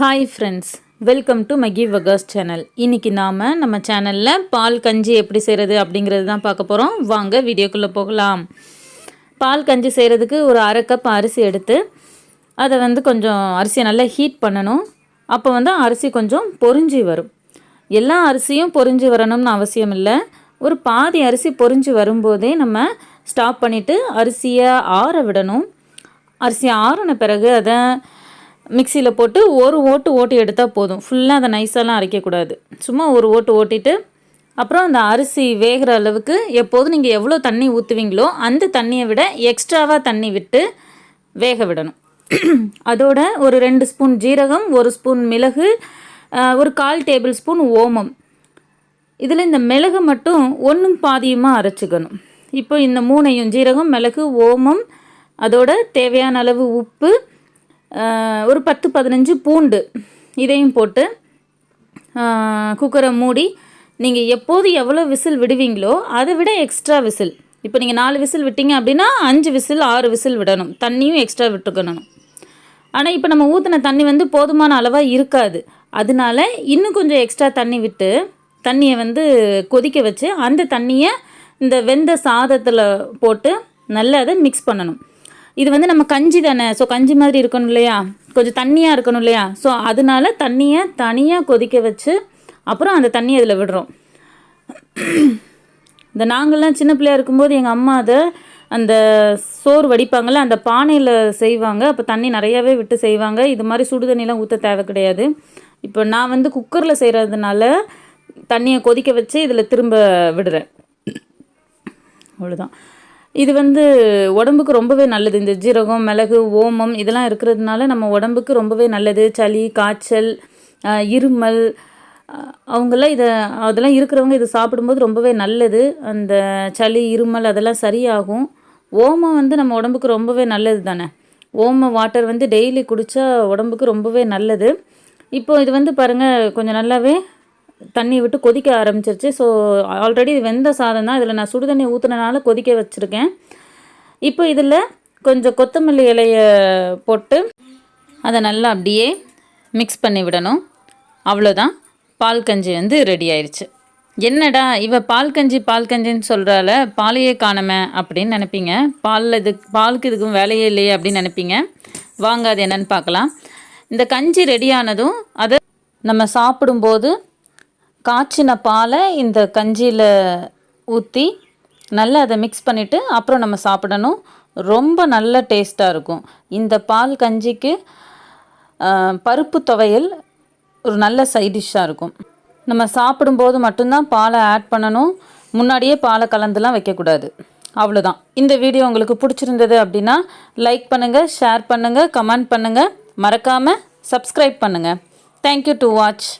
Hi friends, welcome to Magivakas channel. இன்றைக்கி நம்ம சேனலில் பால் கஞ்சி எப்படி செய்கிறது அப்படிங்கிறது தான் பார்க்க போகிறோம். வாங்க வீடியோக்குள்ளே போகலாம். பால் கஞ்சி செய்கிறதுக்கு ஒரு அரை கப் அரிசி எடுத்து அதை கொஞ்சம் அரிசியை நல்லா ஹீட் பண்ணணும். அப்போ அரிசி கொஞ்சம் பொரிஞ்சு வரும். எல்லா அரிசியும் பொரிஞ்சு வரணும்னு அவசியம் இல்லை. ஒரு பாதி அரிசி பொரிஞ்சு வரும்போதே நம்ம ஸ்டாப் பண்ணிவிட்டு அரிசியை ஆற விடணும். அரிசி ஆறின பிறகு அதை மிக்சியில் போட்டு ஒரு ஓட்டி எடுத்தால் போதும். ஃபுல்லாக அதை நைஸாலாம் அரைக்கக்கூடாது. சும்மா ஒரு ஓட்டிட்டு அப்புறம் அந்த அரிசி வேகிற அளவுக்கு எப்போதும் நீங்கள் எவ்வளோ தண்ணி ஊற்றுவீங்களோ அந்த தண்ணியை விட எக்ஸ்ட்ராவாக தண்ணி விட்டு வேக விடணும். அதோட ஒரு 2 ஸ்பூன் ஜீரகம், 1 ஸ்பூன் மிளகு, ஒரு 1/4 டேபிள் ஸ்பூன் ஓமம். இதில் இந்த மிளகு மட்டும் ஒன்றும் பாதியுமாக அரைச்சிக்கணும். இப்போ இந்த 3ஐயும் ஜீரகம், மிளகு, ஓமம், அதோட தேவையான அளவு உப்பு, ஒரு 10-15 பூண்டு இதையும் போட்டு குக்கரை மூடி நீங்கள் எப்போது எவ்வளோ விசில் விடுவீங்களோ அதை விட எக்ஸ்ட்ரா விசில். இப்போ நீங்கள் 4 விசில் விட்டீங்க அப்படின்னா 5 விசில் 6 விசில் விடணும். தண்ணியும் எக்ஸ்ட்ரா விட்டுக்கணும். ஆனால் இப்போ நம்ம ஊற்றின தண்ணி போதுமான அளவாக இருக்காது. அதனால இன்னும் கொஞ்சம் எக்ஸ்ட்ரா தண்ணி விட்டு தண்ணியை கொதிக்க வச்சு அந்த தண்ணியை இந்த வெந்த சாதத்தில் போட்டு நல்லா அதை மிக்ஸ் பண்ணணும். இது நம்ம கஞ்சி தானே, ஸோ கஞ்சி மாதிரி இருக்கணும் இல்லையா, கொஞ்சம் தண்ணியாக இருக்கணும் இல்லையா. ஸோ அதனால தண்ணியை தனியாக கொதிக்க வச்சு அப்புறம் அந்த தண்ணியை அதில் விடுறோம். இந்த நாங்கள்லாம் சின்ன பிள்ளையாக இருக்கும்போது எங்கள் அம்மா அதை அந்த சோறு வடிப்பாங்கள்ல அந்த பானையில் செய்வாங்க. அப்போ தண்ணி நிறையாவே விட்டு செய்வாங்க. இது மாதிரி சுடு தண்ணியெலாம் ஊற்ற தேவை கிடையாது. இப்போ நான் குக்கரில் செய்கிறதுனால தண்ணியை கொதிக்க வச்சு இதில் திரும்ப விடுறேன். அவ்வளோதான். இது உடம்புக்கு ரொம்பவே நல்லது. இந்த ஜீரகம், மிளகு, ஓமம் இதெல்லாம் இருக்கிறதுனால நம்ம உடம்புக்கு ரொம்பவே நல்லது. சளி, காய்ச்சல், இருமல் அவங்கெல்லாம் அதெல்லாம் இருக்கிறவங்க இதை சாப்பிடும்போது ரொம்பவே நல்லது. அந்த சளி, இருமல் அதெல்லாம் சரியாகும். ஓமம் நம்ம உடம்புக்கு ரொம்பவே நல்லது தானே. ஓம வாட்டர் டெய்லி குடித்தா உடம்புக்கு ரொம்பவே நல்லது. இப்போது இது பாருங்கள், கொஞ்சம் நல்லாவே தண்ணி விட்டு கொதிக்க ஆரம்பிச்சிருச்சு. ஸோ ஆல்ரெடி இது வெந்த சாதம் தான். இதில் நான் சுடு தண்ணி ஊற்றுனனால கொதிக்க வச்சுருக்கேன். இப்போ இதில் கொஞ்சம் கொத்தமல்லி இலையை போட்டு அதை நல்லா அப்படியே மிக்ஸ் பண்ணி விடணும். அவ்வளோதான், பால் கஞ்சி ரெடி ஆயிடுச்சு. என்னடா இவ பால் கஞ்சின்னு சொல்கிறால, பாலையே காணமே அப்படின்னு நினைப்பீங்க. பாலுக்கு இதுக்கும் வேலையே இல்லையே அப்படின்னு நினைப்பீங்க. வாங்க அது என்னன்னு பார்க்கலாம். இந்த கஞ்சி ரெடியானதும் அதை நம்ம சாப்பிடும்போது காய்ச்சின பாலை இந்த கஞ்சியில் ஊற்றி நல்லா அதை மிக்ஸ் பண்ணிவிட்டு அப்புறம் நம்ம சாப்பிடணும். ரொம்ப நல்ல டேஸ்ட்டாக இருக்கும். இந்த பால் கஞ்சிக்கு பருப்பு துவையல் ஒரு நல்ல சைட் டிஷ்ஷாக இருக்கும். நம்ம சாப்பிடும்போது மட்டும்தான் பாலை ஆட் பண்ணணும். முன்னாடியே பாலை கலந்துலாம் வைக்கக்கூடாது. அவ்வளோதான். இந்த வீடியோ உங்களுக்கு பிடிச்சிருந்தது அப்படின்னா லைக் பண்ணுங்கள், ஷேர் பண்ணுங்கள், கமெண்ட் பண்ணுங்கள், மறக்காமல் சப்ஸ்கிரைப் பண்ணுங்கள். Thank you to watch.